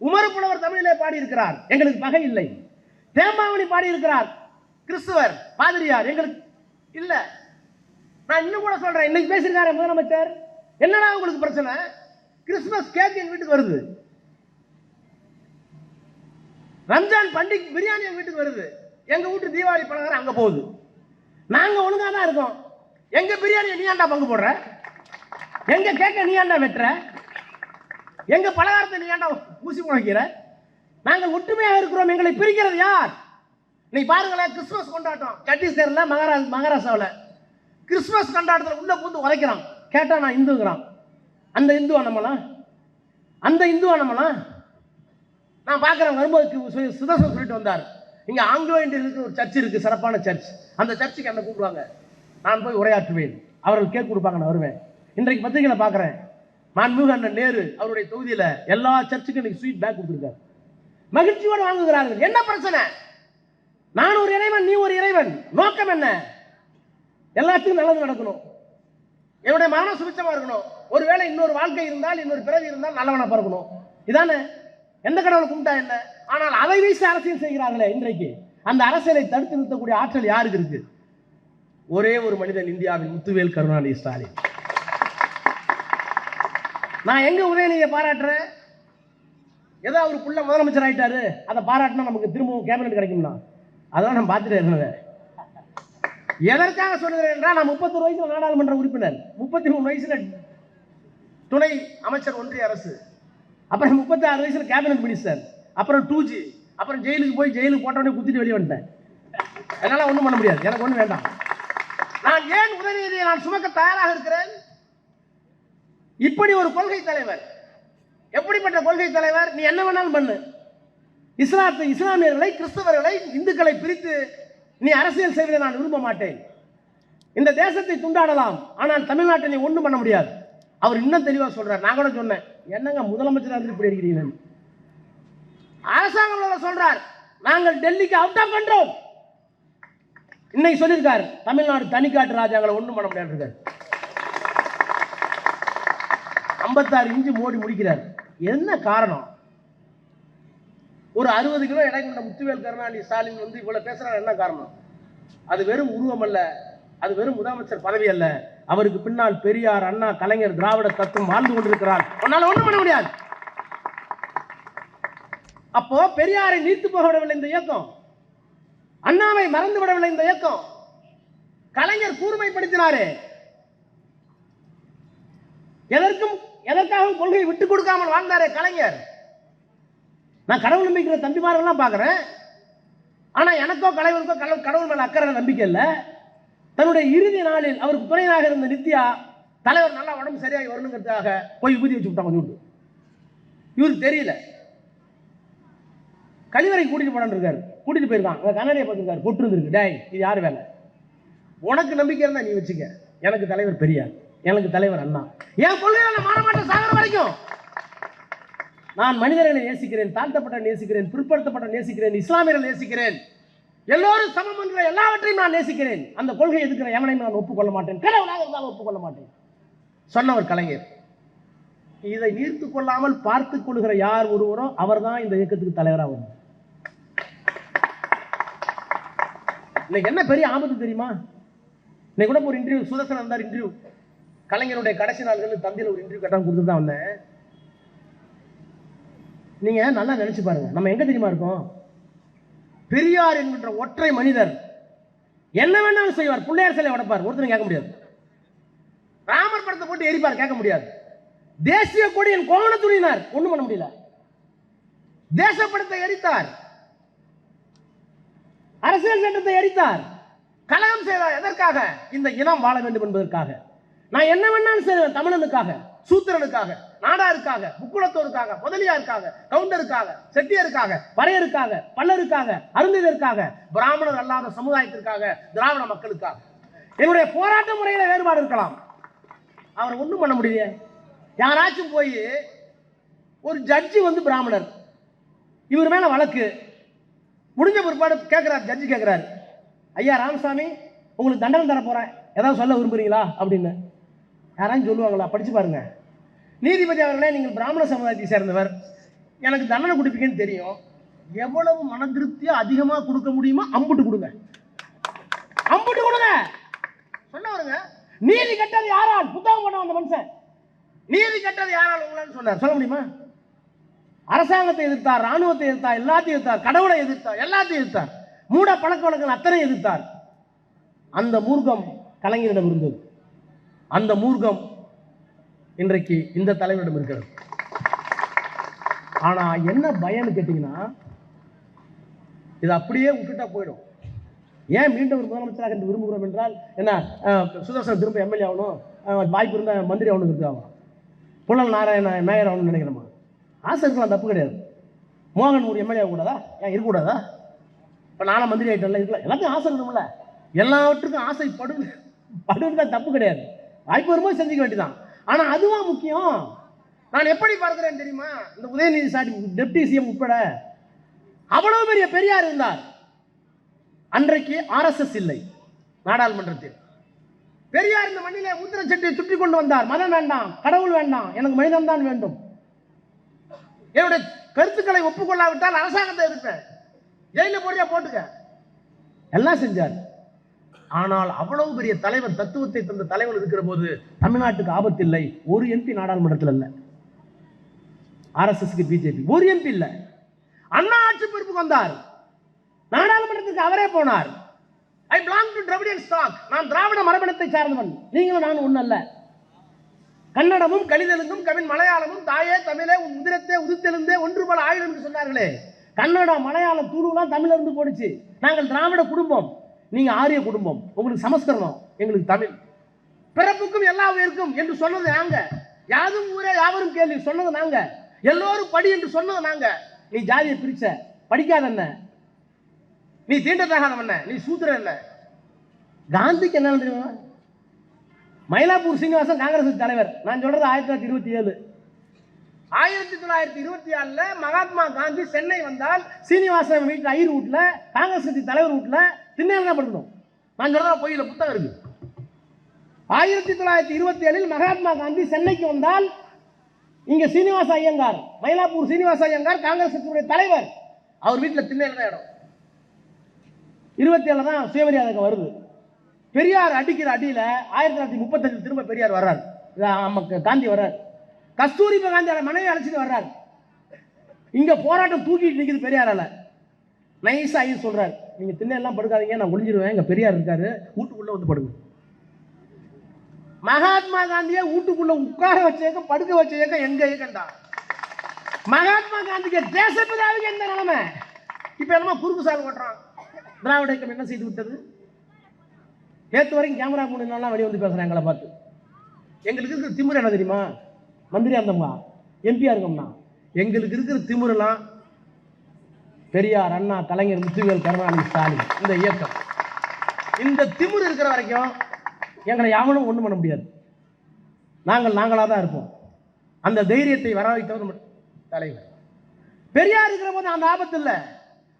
உமர் புலவர் தமிழிலே பாடி இருக்கிறார், எங்களுக்கு பகை இல்லை. தேம்பாவணி பாடி இருக்கிறார், கிறிஸ்துவர் பாதிரியார், எங்களுக்கு இல்ல. நான் இன்னும் கூட சொல்றேன், இன்னைக்கு பேசியிருக்காரு முதலமைச்சர், என்னடா உங்களுக்கு பிரச்சனை? கிறிஸ்துமஸ் கேக் எங்க வீட்டுக்கு வருது, ரம்ஜான் பண்டிகை பிரியாணி எங்க வீட்டுக்கு வருது, எங்க வீட்டு தீபாவளி பலகாரம் அங்க போகுது. நாங்க ஒழுங்கா தான் இருக்கோம். எங்க பிரியாணி நீ ஆண்டா பங்கு போடுற, எங்க கேக்க நீ ஆண்டா வெட்டுற, எங்க பலகாரத்தை நீ ஆண்டா ஊசி முளைக்கிற. நாங்கள் ஒற்றுமையாக இருக்கிறோம், எங்களை பிரிக்கிறது யார்? நீ பாருங்களேன், கிறிஸ்துமஸ் கொண்டாட்டம் சத்தீஸ்கர்ல, மகாராஷ்டிராவில் கிறிஸ்துமஸ் கொண்டாட்டத்தில் உள்ள பூந்து உரைக்கிறான். கேட்டா நான் இந்துங்கிறான். அந்த இந்துவா நம்மளாம்? அந்த இந்துவா நம்மளாம்? நான் பார்க்குறேன், வரும்போது சுதர்சன் சொல்லிட்டு வந்தார், இங்கே ஆங்கிலோ இந்தியர்களுக்கு ஒரு சர்ச் இருக்குது, சிறப்பான சர்ச். அந்த சர்ச்சுக்கு என்ன கூப்பிடுவாங்க, நான் போய் உரையாற்றுவேன், அவர்கள் கேக் கொடுப்பாங்க, நான் வருவேன். இன்றைக்கு பத்திரிகையில் பார்க்குறேன், மாண்புமிகு அண்ணன் நேரு அவருடைய தொகுதியில் எல்லா சர்ச்சுக்கும் இன்னைக்கு ஸ்வீட் பேக் கொடுத்துருக்காரு. மகிழ்ச்சியோடு வாங்குகிறார்கள். என்ன பிரச்சனை? நான் ஒரு இறைவன், நீ ஒரு இறைவன், நோக்கம் என்ன? எல்லாத்துக்கும் நல்லது நடக்கணும், என்னுடைய மரணம் சுபிச்சமா இருக்கணும், ஒருவேளை இன்னொரு வாழ்க்கை இருந்தால், இன்னொரு பிறவி இருந்தால் நல்லவனா பிறக்கணும். இதானே எந்த கடவுளை கும்பிட்டா என்ன? ஆனால் அதை வீசி அரசியல் செய்கிறார்களே இன்றைக்கு. அந்த அரசியலை தடுத்து நிறுத்தக்கூடிய ஆற்றல் யாருக்கு இருக்கு? ஒரே ஒரு மனிதன் இந்தியாவில், முத்துவேல் கருணாநிதி ஸ்டாலின். நான் எங்க உதயநிதியை பாராட்டுறேன்? ஏதோ அவர் புள்ள முதலமைச்சர் ஆயிட்டாரு, அதை பாராட்டினா நமக்கு திரும்பவும் கேபினட் கிடைக்கும்னா அதெல்லாம் நான் பார்த்துட்டு இருந்தேன். எதற்காக சொல்லுகிறேன் என்றால், நான் 31 வயசுல நாடாளுமன்ற உறுப்பினர், 33 வயசுல துணை அமைச்சர் ஒன்றிய அரசு, அப்புறம் 36 வயசுல கேபினட் மினிஸ்டர், அப்புறம் 2G, அப்புறம் ஜெயிலுக்கு போய் ஜெயிலுக்கு போட்டோடனே குத்திட்டு வெளியே வந்துட்டேன். என்னால் ஒன்றும் பண்ண முடியாது, எனக்கு ஒன்றும் வேண்டாம். நான் ஏன் உதயநிதியை நான் சுமக்க தயாராக இருக்கிறேன்? இப்படி ஒரு கொள்கை தலைவர். எப்படிப்பட்ட கொள்கை தலைவர்? நீ என்ன வேணாலும் பண்ணு, இஸ்லாமியர்களை, கிறிஸ்தவர்களை, இந்துக்களை பிரித்து நீ அரசியல் செய்வதை நான் விரும்ப மாட்டேன். இந்த தேசத்தை துண்டாடலாம், ஆனால் தமிழ்நாட்டை நீ ஒன்றும் பண்ண முடியாது. அவர் இன்னும் தெளிவாக சொல்றார். நான் கூட சொன்னேன், என்னங்க முதலமைச்சர் இப்படி இருக்கிறீங்க? அரசாங்கம் சொல்றார், நாங்கள் டெல்லிக்கு அவுட் ஆஃப் கண்ட்ரோல். இன்னைக்கு சொல்லியிருக்காரு, தமிழ்நாடு தனிக்காட்டு ராஜாங்களை ஒன்றும் பண்ண முடியாது. 56 இன்ச்சு மோடி முடிக்கிறார். என்ன காரணம்? ஒரு 60 கிலோ எடை கொண்ட முத்துவேல் கருணாநிதி ஸ்டாலின் இவ்வளவு பேசுறாரு. என்ன காரணம்? அது வெறும் உருவம் அல்ல, அது வெறும் முதலமைச்சர் பதவி அல்ல. அவருக்கு பின்னால் பெரியார், அண்ணா, கலைஞர், திராவிட தத்துவம் வாழ்ந்து கொண்டிருக்கிறார். உன்னால ஒண்ணும் பண்ண முடியாது. அப்போ பெரியாரை நீர்த்து போக விடவில்லை இந்த இயக்கம், அண்ணாவை மறந்து விடவில்லை இந்த இயக்கம். கலைஞர் கூர்மைப்படுத்தினாரே, எதற்காக கொள்கையை விட்டுக் கொடுக்காமல் வாழ்ந்தாரே கலைஞர். நான் கடவுள் நம்பிக்கிற தம்பிமாரெல்லாம் பார்க்கிறேன். ஆனா எனக்கோ கலைவருக்கோ கடவுள் மேல அக்கறை நம்பிக்கை இல்லை. தன்னுடைய இறுதி நாளில் அவருக்கு துணையாக இருந்த நித்யா, தலைவர் நல்லா உடம்பு சரியாகி வரணுங்கிறதுக்காக போய் விபூதி வச்சு விட்டாங்க கொஞ்சம். இவருக்கு தெரியல. கழிவறை கூட்டிட்டு போனான்னு இருக்காரு, கூட்டிட்டு போயிருக்காங்க. கண்ணாடியை பார்த்துருக்காரு, பொட்டு இருந்திருக்கு. டேய், இது யார் வேலை? உனக்கு நம்பிக்கை இருந்தா நீ வச்சுக்க. எனக்கு தலைவர் பெரியார், எனக்கு தலைவர் அண்ணா. என் கொள்கையால மாறமாட்ட சாகர வரைக்கும் நான் மனிதர்களை நேசிக்கிறேன், தாழ்த்தப்பட்ட நேசிக்கிறேன், பிற்படுத்தப்பட்ட நேசிக்கிறேன், இஸ்லாமியர்கள் நேசிக்கிறேன், எல்லோரும் சமம் என்ற எல்லாவற்றையும் நான் நேசிக்கிறேன். அந்த கொள்கை எதுக்கிற எவனையும் நான் ஒப்புக்கொள்ள மாட்டேன், கடவுளாக இருந்தாலும் ஒப்புக்கொள்ள மாட்டேன் சொன்னவர் கலைஞர். இதை நீர்த்து கொள்ளாமல் பார்த்துக் கொள்கிற யார் ஒருவரோ அவர் தான் இந்த இயக்கத்துக்கு தலைவராக வரும். இன்னைக்கு என்ன பெரிய ஆபத்து தெரியுமா? இன்னைக்கு கூட ஒரு இன்டர்வியூ, சுதர்சன் இருந்தார் இன்டர்வியூ, கலைஞருடைய கடைசி நாள்கள் தந்தியில் ஒரு இன்டர்வியூ கட்டாமல் கொடுத்துட்டு தான் வந்தேன். நீங்க நல்லா நினைச்சு பாருங்க, நம்ம எங்க தெரியுமா இருக்கோம்? பெரியார் என்கின்ற ஒற்றை மனிதர் என்ன வேணாலும் செய்வார். பிள்ளையார் சிலை உடைப்பார், ஒருத்தரும் கேட்க முடியாது. ராமர் படத்தை போட்டு எரிப்பார், கேட்க முடியாது. தேசிய கொடியின் கோவண துணியினார், ஒண்ணும் பண்ண முடியல. தேசப்படத்தை எரித்தார், அரசியல் சட்டத்தை எரித்தார், கலகம் செய்தார். எதற்காக? இந்த இனம் வாழ வேண்டும் என்பதற்காக. நான் என்ன வேணாலும் செய்வேன், தமிழனுக்காக, சூத்திரனுக்காக, நாடாருக்காக, முக்குளத்தோருக்காக, முதலியாருக்காக, கவுண்டருக்காக, செட்டியருக்காக, பறையருக்காக, பல்லருக்காக, அருந்தினருக்காக, பிராமணர் அல்லாத சமுதாயத்திற்காக, திராவிட மக்களுக்காக. என்னுடைய போராட்ட முறையில வேறுபாடு இருக்கலாம், அவர் ஒன்றும் பண்ண முடியல. யாராச்சும் போய் ஒரு ஜட்ஜி வந்து பிராமணர், இவர் மேல வழக்கு முடிஞ்ச பிற்பாடு கேட்கிறார், ஜட்ஜி கேட்கிறார், ஐயா ராமசாமி உங்களுக்கு தண்டனை தர போறேன், ஏதாவது சொல்ல விரும்புறீங்களா அப்படின்னு. யாராச்சும் சொல்லுவாங்களா? படிச்சு பாருங்க. நீதிபதி அவர்களே, நீங்கள் பிராமண சமுதாயத்தை சேர்ந்தவர், எனக்கு தண்டனை கொடுப்பீங்கன்னு தெரியும், எவ்வளவு மன திருப்தியா அதிகமாக கொடுக்க முடியுமோ அம்புட்டு கொடுங்க, அம்புட்டு கொடுங்க சொன்னவருங்க. நீதி கட்டது யாரால்? புத்தகம் பண்ண வந்த மனுஷன் நீதி கட்டது யாரால் உங்களால் சொன்னார், சொல்ல முடியுமா? அரசாங்கத்தை எதிர்த்தார், ராணுவத்தை எதிர்த்தார், எல்லாத்தையும் எதிர்த்தார், கடவுளை எதிர்த்தார், எல்லாத்தையும் எதிர்த்தார், மூட பழக்க வழக்கங்கள் அத்தனை எதிர்த்தார். அந்த மூர்க்கம் கலைஞரிடம் இருந்தது. அந்த மூர்க்கம் இன்றைக்கு இந்த தலைவரிடம் இருக்கிறது. ஆனா என்ன பயன்னு கேட்டீங்கன்னா, இது அப்படியே விட்டுட்டா போயிடும். ஏன் மீண்டும் ஒரு முதலமைச்சராக என்று விரும்புகிறோம் என்றால், என்ன சுதர்சன் திரும்ப எம்எல்ஏ ஆகணும், வாய்ப்பு இருந்தால் மந்திரி ஆகணும், புலல் நாராயண மேயர் ஆகணும்னு நினைக்கிறோமா? ஆசை இருக்கலாம், தப்பு கிடையாது. மோகன் ஒரு எம்எல்ஏ ஆகக்கூடாதா? ஏன் இருக்கக்கூடாதா? இப்போ நானும் மந்திரி ஆகிட்டேன்ல, இருக்கலாம், எல்லாத்தையும் ஆசை இருக்கணும்ல. எல்லாவற்றுக்கும் ஆசை படுதான், தப்பு கிடையாது. வாய்ப்பு வரும்போது செஞ்சுக்க வேண்டியதான். ஆனா அதுவா முக்கியம்? நான் எப்படி பார்க்கிறேன் தெரியுமா? இந்த உதயநிதி சாடி டெப்டி சிஎம் உட்பட அவ்வளவு பெரிய பெரியார் இருந்தார். அன்றைக்கு RSS இல்லை நாடாளுமன்றத்தில். பெரியார் இந்த மண்ணிலே முத்திர சட்டியை சுற்றி கொண்டு வந்தார். மதம் வேண்டாம், கடவுள் வேண்டாம், எனக்கு மனிதன் தான் வேண்டும். என்னுடைய கருத்துக்களை ஒப்புக்கொள்ளாவிட்டால் அரசாங்கத்தை எதிர்ப்பேன், ஜெயில போடியா போட்டுக்க, எல்லாம் செஞ்சார். ஆனால் அவ்வளவு பெரிய தலைவர், தத்துவத்தை தந்த தலைவர் இருக்கிற போது தமிழ்நாட்டுக்கு ஆபத்து இல்லை. ஒரு MP நாடாளுமன்றத்தில் இல்லை, RSSக்கு பிஜேபி ஒரு MP இல்லை. அண்ணா ஆட்சி பொறுப்புக்கு வந்தார், நாடாளுமன்றத்துக்கு அவரே போனார். I belong to Dravidian stock, நான் திராவிட மரபணத்தை சார்ந்தவன், நீங்களும் நானும் ஒண்ணு அல்ல. கன்னடமும் கலிதெலுங்கும் கவின் மலையாளமும் தாயே தமிழே உன் உதிரத்தே உதித்தெழுந்தே ஒன்று போல ஆயுதம் என்று சொன்னார்களே. கன்னடம், மலையாளம், துளுலாம் தமிழ்ல இருந்து போடுச்சு. நாங்கள் திராவிட குடும்பம், நீங்க ஆரிய குடும்பம், உங்களுக்கு சமஸ்கிருதம், எங்களுக்கு தமிழ். பிறப்புக்கும் எல்லா உயிருக்கும் என்று சொன்னது நாங்க, யாதும் ஊரே யாவரும் கேள்வி சொன்னது நாங்க, எல்லோரும் படி என்று சொன்னது நாங்க. நீ ஜாதியை பிரிச்ச, படிக்காத என்ன, நீ தீண்டத்தகாதவன் என்ன, நீ சூத்திரன் என்ன. காந்திக்கு என்ன தெரியுமா? மயிலாப்பூர் சீனிவாசன் காங்கிரஸ் தலைவர். நான் சொல்றது 1927. 1927 மகாத்மா காந்தி சென்னை வந்தால் சீனிவாசன் வீட்டில் ஐயர் வீட்டில், காங்கிரஸ் கட்சி தலைவர் வீட்டில் திண்ணையில் தான் படுக்கணும். நான் சொல்றதா பொய்யில புத்தகம் இருக்கு. 1927 மகாத்மா காந்தி சென்னைக்கு வந்தால் இங்க சீனிவாச ஐயங்கார், மயிலாப்பூர் சீனிவாச ஐயங்கார் காங்கிரஸ் கட்சியுடைய தலைவர், அவர் வீட்டில் திண்ணையில் தான் இடம். 27 தான் சுயமரியாதை வருது. பெரியார் அடிக்கிற அடியில் 1935 திரும்ப பெரியார் வர்றார், காந்தி வர்றார், கஸ்தூரிபா காந்தியோட மனைவி அழைச்சிட்டு வர்றார். இங்க போராட்டம் தூக்கிட்டு நிற்குது பெரியாரால. நைஸா ஐயர் சொல்றாரு, நீங்க திண்ணெல்லாம் படுக்காதீங்க, நான் ஒளிஞ்சிருவேன், இங்க பெரியார் இருக்காரு, வீட்டுக்குள்ள வந்து படுங்க. மகாத்மா காந்தியை வீட்டுக்குள்ள உட்கார வச்ச இயக்கம், படுக்க வச்ச இயக்கம் எங்க இயக்கம்டா. மகாத்மா காந்திக்கு தேசப்பிதாவுக்கு எந்த நிலைமை? இப்ப என்னமா குறுக்கு சால் ஓட்டுறான். திராவிட இயக்கம் என்ன செய்து விட்டது? நேற்று வரைக்கும் கேமரா முன்னாலாம் வெளியே வந்து பேசுறேன் எங்களை பார்த்து. எங்களுக்கு இருக்கிற திமுறை என்ன தெரியுமா? மந்திரியா இருந்தோம்னா, எம்பியா இருக்கோம்னா, எங்களுக்கு இருக்கிற திமுறலாம் பெரியார், அண்ணா, கலைஞர், முத்துவேல், கருணாநிதி, ஸ்டாலின், இந்த இயக்கம். இந்த திமுறை இருக்கிற வரைக்கும் எங்களை யாவனும் ஒன்றும் பண்ண முடியாது. நாங்களாக தான் இருப்போம். அந்த தைரியத்தை வர வைத்தவர் தலைவர். பெரியார் இருக்கிற போது அந்த ஆபத்து இல்லை.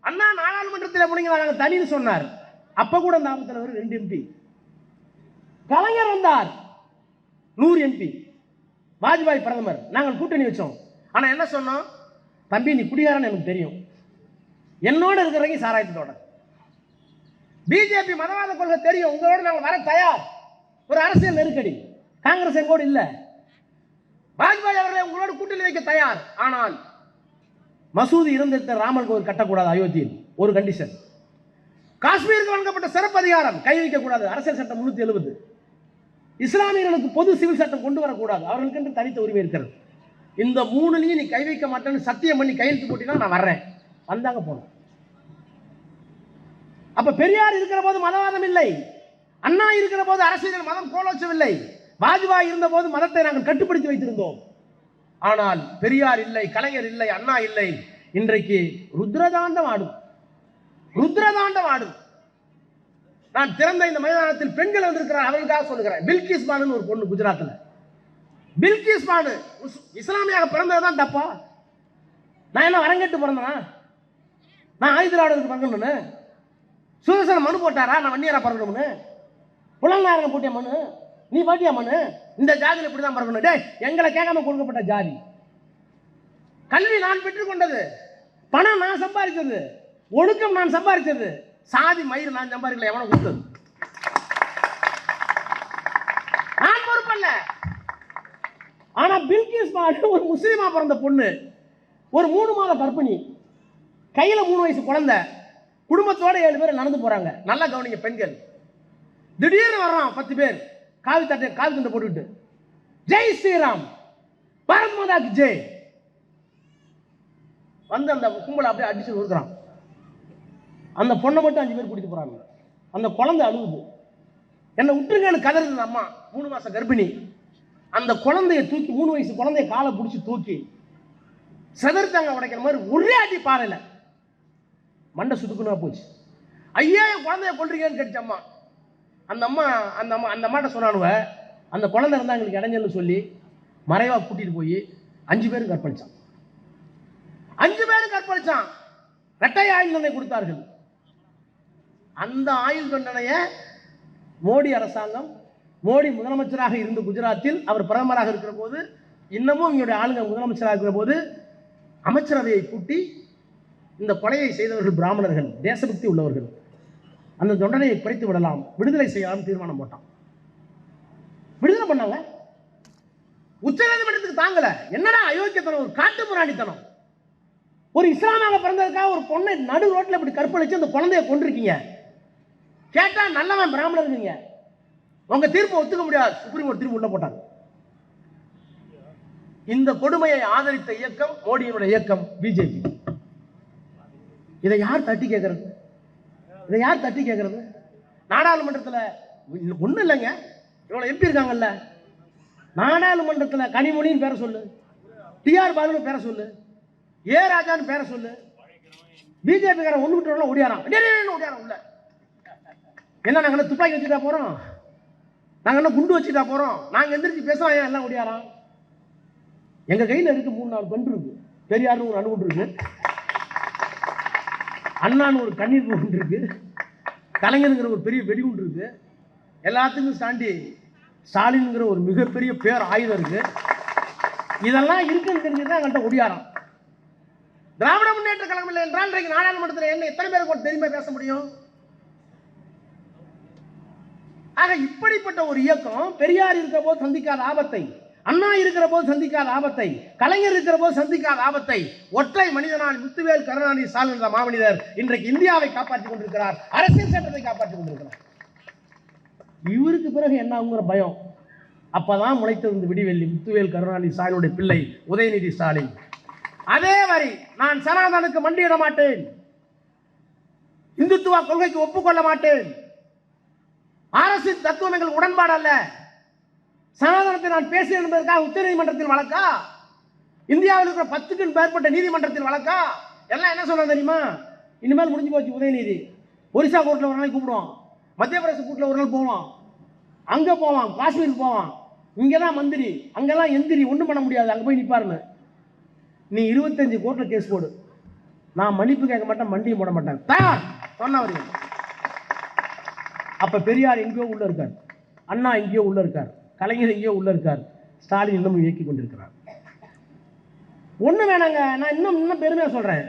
அண்ணா நாடாளுமன்றத்தில் முடிங்க நாங்கள் தனின்னு சொன்னார். அப்ப கூட அந்த ஆபத்தில் ஒரு 2 எம்பி. கலைஞர் வந்தார் 100 எம்பி. வாஜ்பாய் பிரதமர், நாங்கள் கூட்டணி வச்சோம். ஆனா என்ன சொன்னோம்? தம்பி நீ குடிகாரன்னு எனக்கு தெரியும், என்னோட இருக்கிறவங்க சாராயத்தோட. பிஜேபி மதவாத கொள்கை தெரியும், உங்களோட நாங்கள் வர தயார். ஒரு அரசியல் நெருக்கடி, காங்கிரஸ் எங்கோடு இல்லை. வாஜ்பாய் அவர்களை உங்களோட கூட்டணி வைக்க தயார். ஆனால் மசூதி இருந்த ராமர் கோவில் கட்டக்கூடாது அயோத்தியில், ஒரு கண்டிஷன். காஷ்மீருக்கு வழங்கப்பட்ட சிறப்பு அதிகாரம் கை வைக்கக்கூடாது, அரசியல் சட்டம் 370. இஸ்லாமியர்களுக்கு பொது சிவில் சட்டம் கொண்டு வரக்கூடாது, அவர்களுக்கு என்று தனித்த உரிமை இருக்கிறது. இந்த 3லையும் நீ கை வைக்க மாட்டேன்னு சத்தியம் பண்ணி கையெழுத்து போட்டினா நான் வர்றேன். வந்தாங்க போனோம். அப்ப பெரியார் இருக்கிற போது மதவாதம் இல்லை, அண்ணா இருக்கிற போது அரசியல் மதம் கோலோச்சவில்லை, வாஜ்பாய் இருந்த போது மதத்தை நாங்கள் கட்டுப்படுத்தி வைத்திருந்தோம். ஆனால் பெரியார் இல்லை, கலைஞர் இல்லை, அண்ணா இல்லை. இன்றைக்கு ருத்ரதாண்டம் ஆடும், ருத்ரதாண்டம் ஆடும். நான் திறந்த இந்த மைதானத்தில் பெண்கள் வந்திருக்கிறார், அவர்களுக்காக சொல்லுகிறேன். பில்கிஸ் பானு ஒரு பொண்ணு குஜராத்தில். பில்கிஸ் பானு இஸ்லாமியாக பிறந்ததுதான் தப்பா? நான் என்ன வரங்கட்டு பிறந்தனா? நான் ஆயுதராடுறதுக்கு பறக்கணும்னு சுதர்சன மனு போட்டாரா? நான் வன்னியரா பறக்கணும்னு? புலநாயகம் போட்டிய மனு, நீ பாட்டியா மனு? இந்த ஜாதியில் இப்படிதான் பறக்கணும். டே, எங்களை கேட்காம கொடுக்கப்பட்ட ஜாதி. கல்வி நான் பெற்றுக்கொண்டது, பணம் நான் சம்பாதிச்சது, ஒழுக்கம் நான் சம்பாதிச்சது, சாதி மயிர் நான் சம்பாதிக்கல, எவனை கொடுத்தது? நான் பொறுப்பல்ல. ஆனா பில்கிஸ் பானு ஒரு முஸ்லீமா பிறந்த பொண்ணு, ஒரு 3 மாத கர்ப்பிணி, கையில 3 வயசு குழந்தை, குடும்பத்தோட 7 பேர் நடந்து போறாங்க. நல்லா கவனிங்க பெண்கள். திடீர்னு வர்றான் 10 பேர், காவி தண்டை போட்டுக்கிட்டு, ஜெய் ஸ்ரீராம், பாரத் மாதாக்கு ஜெய். வந்து அந்த கும்பலை அப்படியே அடிச்சு ஒதுக்குறான். அந்த பொண்ணை மட்டும் 5 பேர் கூட்டிட்டு போறாங்க. அந்த குழந்தை அழுகுது, என்னை விட்டுருங்கன்னு கதறுது அம்மா, 3 மாசம் கர்ப்பிணி. அந்த குழந்தைய தூக்கி, 3 வயசு குழந்தைய காலை பிடிச்சி தூக்கி செதர்த்தாங்க உடைக்கிற மாதிரி ஒரே அடி பாறையில மண்டை சுத்துக்குனா போச்சு. ஐயா என் குழந்தைய கொல்றீங்கன்னு கேட்டுச்சு அம்மா. அந்த அம்மாட்ட சொன்னானுவ, அந்த குழந்தை இருந்தா எங்களுக்கு இடைஞ்சல்னு சொல்லி மறைவா கூட்டிட்டு போய் 5 பேரும் கற்பழிச்சான். 5 பேரும் கற்பழிச்சான். இரட்டை ஆயுள் தண்டனை கொடுத்தார்கள். அந்த ஆயுள் தண்டனைய மோடி அரசாங்கம், மோடி முதலமைச்சராக இருந்து குஜராத்தில் அவர் பிரதமராக இருக்கிற போது, இன்னமும் இவருடைய ஆளுங்க முதலமைச்சராக இருக்கிற போது அமைச்சரவையை கூட்டி இந்த கொலையை செய்தவர்கள் பிராமணர்கள், தேசபக்தி உள்ளவர்கள், அந்த தண்டனையை குறைத்து விடலாம், விடுதலை செய்யலாம் தீர்மானம் போட்டான். விடுதலை பண்ணாங்க. உச்சநீதிமன்றத்துக்கு தாங்கல. என்னடா அயோக்கியத்தனம், ஒரு காட்டு புராணித்தனம். ஒரு இஸ்லாமாக பிறந்ததுக்காக ஒரு பொண்ணை நடு ரோட்டில் இப்படி கற்பழிச்சு அந்த குழந்தைய கொண்டிருக்கீங்க. கேட்டா நல்லவன் பிராமணர் இருக்கீங்க, உங்க தீர்ப்பை ஒத்துக்க முடியாது, சுப்ரீம் கோர்ட் தீர்ப்பு உள்ள போட்டாங்க. இந்த கொடுமையை ஆதரித்த இயக்கம் மோடியினுடைய இயக்கம் பிஜேபி. இதை யார் தட்டி கேட்கறது? இதை யார் தட்டி கேட்கறது? நாடாளுமன்றத்தில் ஒன்றும் இல்லைங்க, இவ்வளோ எம்பி இருக்காங்கல்ல, நாடாளுமன்றத்தில் கனிமொழின்னு பேரை சொல்லு, டிஆர் பாலுன்னு பேரை சொல்லு, ஏ ராஜான்னு பேரை சொல்லு, பிஜேபி காரன் ஒன்று விட்டு ஓடியாரான் ஓடியாரான் உள்ள. என்ன நாங்கள் என்ன துப்பாக்கி வச்சுட்டா போகிறோம்? நாங்கள் என்ன குண்டு வச்சுட்டா போகிறோம்? நாங்கள் எந்திரிச்சு பேசலாம், எல்லாம் ஓடியாரான். எங்கள் கையில் இருக்கு 3-4 கன்று இருக்கு. பெரியார்னு ஒரு அணுகுண்டு இருக்கு, அண்ணான்னு ஒரு கண்ணீர் குண்டு இருக்கு, கலைஞருங்கிற ஒரு பெரிய வெடிகுண்டு இருக்கு, எல்லாத்துக்கும் தாண்டி ஸ்டாலின்ங்கிற ஒரு மிகப்பெரிய பேர் ஆயுதம் இருக்கு. இதெல்லாம் இருக்குன்னு தெரிஞ்சுதான் எங்கள்கிட்ட ஒடியாரம். திராவிட முன்னேற்ற கழகம் இல்லை என்றால் இன்றைக்கு நாடாளுமன்றத்தில் என்ன எத்தனை பேருக்கு தெரியுமா பேச முடியும்? ஆக இப்படிப்பட்ட ஒரு இயக்கம் பெரியார் இருக்கிற போது சந்திக்காத ஆபத்தை, அண்ணா இருக்கிற போது சந்திக்காத ஆபத்தை, கலைஞர் இருக்கிற போது சந்திக்காத ஆபத்தை ஒற்றை மனிதனால் முத்துவேல் கருணாநிதி ஸ்டாலின் என்ற மாமனிதர் இன்றைக்கு இந்தியாவை காப்பாற்றிக் கொண்டிருக்கிறார், அரசியல் சட்டத்தை காப்பாற்றிக் கொண்டிருக்கிறார். இவருக்கு பிறகு என்ன ஆகுங்கிற பயம். அப்பதான் முளைத்திருந்த விடிவெள்ளி முத்துவேல் கருணாநிதி ஸ்டாலினுடைய பிள்ளை உதயநிதி ஸ்டாலின். அதே வரி, நான் சனாதனுக்கு மண்டியிட மாட்டேன், இந்துத்துவ கொள்கைக்கு ஒப்புக்கொள்ள மாட்டேன், அரசு தத்துவம் எங்கள் உடன்பாடு அல்ல, சனாதனத்தை நான் பேசினேன் என்பதற்காக உச்ச நீதிமன்றத்தில் வழக்கா, இந்தியாவில் இருக்கிற 10க்கும் மேற்பட்ட நீதிமன்றத்தில் வழக்கா, எல்லாம் என்ன சொல்ல தெரியுமா? இனிமேல் முடிஞ்சு போச்சு. உதயநிதி ஒரிசா கோர்ட்டில் ஒரு நாளைக்கு கூப்பிடுவான், மத்திய பிரதேச கோர்ட்டில் ஒரு நாள் போவான், அங்கே போவான், காஷ்மீருக்கு போவான், இங்கே தான் மந்திரி, அங்கெல்லாம் எந்திரி, ஒன்றும் பண்ண முடியாது, அங்கே போய் நிற்பாருன்னு. நீ 25 கோர்ட்டில் கேஸ் போடு, நான் மன்னிப்பு கேட்க மாட்டேன், மண்டியும் போட மாட்டேன் தான் சொன்னவர். அப்ப பெரியார் எங்கேயோ உள்ள இருக்கார், அண்ணா எங்கேயோ உள்ள இருக்கார், கலைஞர் எங்கேயோ உள்ள இருக்கார், ஸ்டாலின் இன்னும் இயக்கி கொண்டிருக்கிறார். ஒண்ணு வேணாங்க, நான் இன்னும் பெருமையா சொல்றேன்,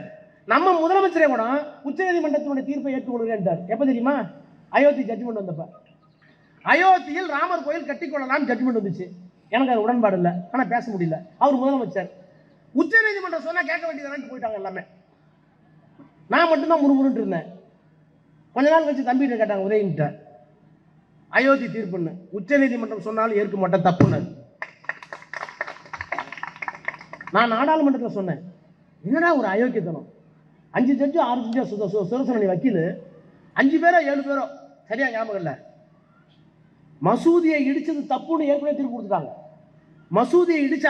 நம்ம முதலமைச்சரே கூட உச்ச நீதிமன்றத்தினுடைய தீர்ப்பை ஏற்றுக்கொள்கிறேன். எப்ப தெரியுமா? அயோத்தி ஜட்ஜ்மெண்ட் வந்தப்ப, அயோத்தியில் ராமர் கோயில் கட்டிக்கொள்ளலாம் ஜட்ஜ்மெண்ட் வந்துச்சு. எனக்கு அது உடன்பாடு இல்லை, ஆனா பேச முடியல. அவர் முதலமைச்சர், உச்ச நீதிமன்றம் சொன்னா கேட்க வேண்டியதானு போயிட்டாங்க எல்லாமே. நான் மட்டும்தான் முறுமுறுட்டு இருந்தேன். கொஞ்ச நாள் கழிச்சு தம்பிகிட்ட கேட்டாங்க, உதயகிட்ட, அயோத்தி தீர்ப்புன்னு உச்ச நீதிமன்றம் சொன்னாலும் ஏற்க மாட்டேன், தப்புன்னு. நான் நாடாளுமன்றத்தில் சொன்னேன், என்னடா ஒரு அயோக்கியத்தனம், 5 ஜட்ஜு 6 ஜட்ஜு சுதர்சனி வக்கீல் 5 பேரோ 7 பேரோ சரியா ஞாபகம் இல்லை, மசூதியை இடிச்சது தப்புன்னு ஏற்கனவே தீர்ப்பு கொடுத்துட்டாங்க. மசூதியை இடிச்ச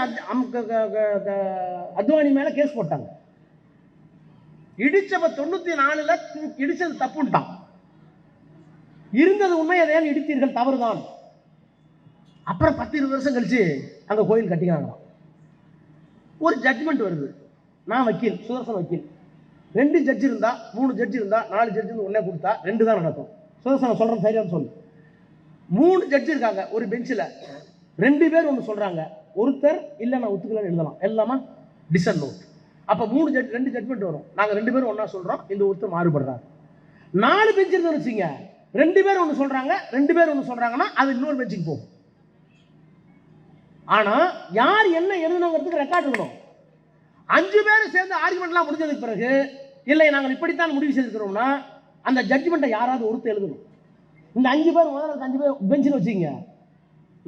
அத்வானி மேல கேஸ் போட்டாங்க. இடிச்சவ 94ல இடிச்சது தப்புன்ட்டான். இருந்தது உண்மை, அதை இடித்தீர்கள், தவறுதான். அப்புறம் 10-20 வருஷம் கழிச்சு அங்க கோயில் கட்டிக்கிறாங்க. ஒரு ஜட்ஜ்மெண்ட் வருது, நான் வக்கீல், சுதர்சன வக்கீல், 2 ஜட்ஜ் இருந்தா 3 ஜட்ஜ் இருந்தா 4 ஜட்ஜ் ஒன்னே கொடுத்தா 2 தான் நடக்கும். சுதர்சன சொல்றேன் சரியான்னு சொல்லு. 3 ஜட்ஜ் இருக்காங்க ஒரு பெஞ்சில், 2 பேர் ஒன்று சொல்றாங்க, ஒருத்தர் இல்லை நான் ஒத்துக்கலன்னு எழுதலாம், எல்லாமா டிசன் நோட். அப்போ 2 ஜட்மெண்ட் வரும், நாங்கள் 2 பேரும் ஒன்றா சொல்கிறோம், இந்த ஒருத்தர் மாறுபடுறாங்க. 4 பெஞ்ச் இருந்து வச்சுங்க, 2 பேர் ஒன்று சொல்கிறாங்க, 2 பேர் ஒன்று சொல்கிறாங்கன்னா அது இன்னொரு பெஞ்சுக்கு போகும். ஆனால் யார் என்ன எழுதணுங்கிறதுக்கு ரெக்கார்ட் இருக்கணும். 5 பேர் சேர்ந்து ஆர்குமெண்ட்லாம் முடிஞ்சதுக்கு பிறகு, இல்லை நாங்கள் இப்படித்தான் முடிவு செய்திருக்கிறோம்னா அந்த ஜட்ஜ்மெண்ட்டை யாராவது ஒருத்தர் எழுதணும். இந்த 5 பேர் முதல்ல 5 பேர் பெஞ்சில் வச்சுங்க,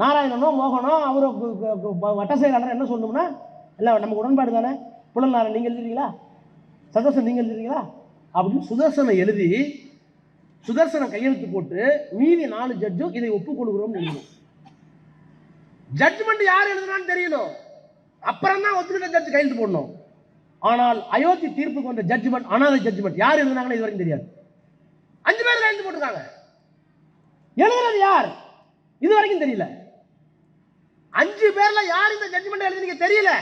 நாராயணனோ மோகனோ அவரு வட்ட செயலாளர் என்ன சொல்லணும்னா, இல்லை நமக்கு உடன்பாடு தானே, புலனாரன் நீங்கள் எழுதுறீங்களா, சதோசன் நீங்கள் எழுதுறீங்களா அப்படின்னு சுதர்சனை எழுதி சுதர்சனை கையெழுத்து போட்டு மீதி 4 ஜட்ஜும் இதை ஒப்புக்கொள்கிறோம் எழுதணும். ஜட்ஜ்மெண்ட் யார் எழுதுனான்னு தெரியணும், அப்புறம் தான் ஒத்துக்கிட்ட ஜட்ஜ் கையெழுத்து போடணும். ஆனால் அயோத்தி தீர்ப்புக்கு வந்த ஜட்ஜ்மெண்ட் அனாதை ஜட்ஜ்மெண்ட், யார் எழுதுனாங்கன்னு இது வரைக்கும் தெரியாது. 5 பேர் கையெழுத்து போட்டிருக்காங்க, எழுதுறது யார் இது வரைக்கும் தெரியல. 5 பேர்ல யார் இந்த ஜட்ஜ்மெண்ட் எழுதுனீங்க தெரியல.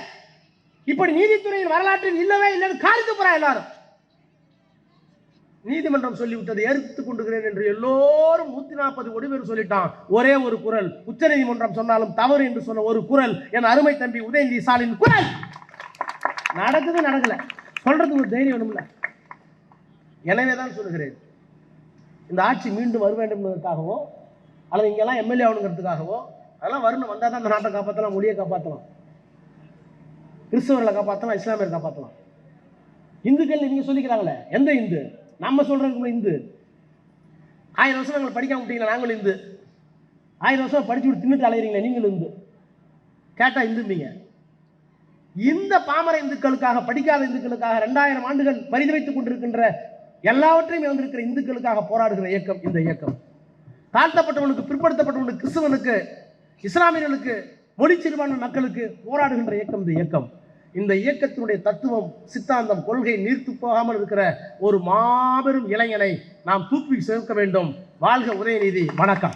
இப்படி நீதித்துறையின் வரலாற்றில் இல்லவே இல்லைன்னு காரித்து போறா எல்லாரும். நீதிமன்றம் சொல்லிவிட்டதை ஏற்றுக் கொண்டுகிறேன் என்று எல்லோரும் 140 கோடி பேர் சொல்லிட்டான். ஒரே ஒரு குரல், உச்ச நீதிமன்றம் சொன்னாலும் தவறு என்று சொன்ன ஒரு குரல், என் அருமை தம்பி உதயநிதி ஸ்டாலின் குரல். நடக்குது நடக்கல, சொல்றதுக்கு ஒரு தைரியம் வேணும்ல. எனவேதான் சொல்லுகிறேன், இந்த ஆட்சி மீண்டும் வர வேண்டும் என்பதற்காகவோ அல்லது இங்கெல்லாம் எம்எல்ஏ ஆகணுங்கிறதுக்காகவோ அதெல்லாம் வரணும், வந்தால் தான் இந்த நாட்டை காப்பாற்றலாம், மொழியை காப்பாற்றலாம், கிறிஸ்தவர்களை காப்பாற்றலாம், இஸ்லாமியரை காப்பாற்றலாம். இந்துக்கள் நீங்க சொல்லிக்கிறாங்களே, எந்த இந்து? நம்ம சொல்றது இந்து. 1000 வருஷம் நாங்கள் படிக்காம விட்டீங்களா, நாங்களும் இந்து. 1000 வருஷம் படிச்சு விட்டு தின்னுட்டு அலையிறீங்களா, நீங்களும் இந்து. கேட்டா இந்தும்பீங்க. இந்த பாமர இந்துக்களுக்காக, படிக்காத இந்துக்களுக்காக 2000 ஆண்டுகள் பரிந்து வைத்துக் கொண்டிருக்கின்ற எல்லாவற்றையும் வந்திருக்கிற இந்துக்களுக்காக போராடுகிற இயக்கம் இந்த இயக்கம். தாழ்த்தப்பட்டவனுக்கு, பிற்படுத்தப்பட்டவனுக்கு, கிறிஸ்தவனுக்கு, இஸ்லாமியர்களுக்கு, மொழி சிறுபான்மை மக்களுக்கு போராடுகின்ற இயக்கம் இந்த இயக்கம். இந்த இயக்கத்தினுடைய தத்துவம், சித்தாந்தம், கொள்கை நீர்த்து போகாமல் இருக்கிற ஒரு மாபெரும் இளைஞனை நாம் தூக்கி சேர்க்க வேண்டும். வாழ்க உதயநிதி. வணக்கம்.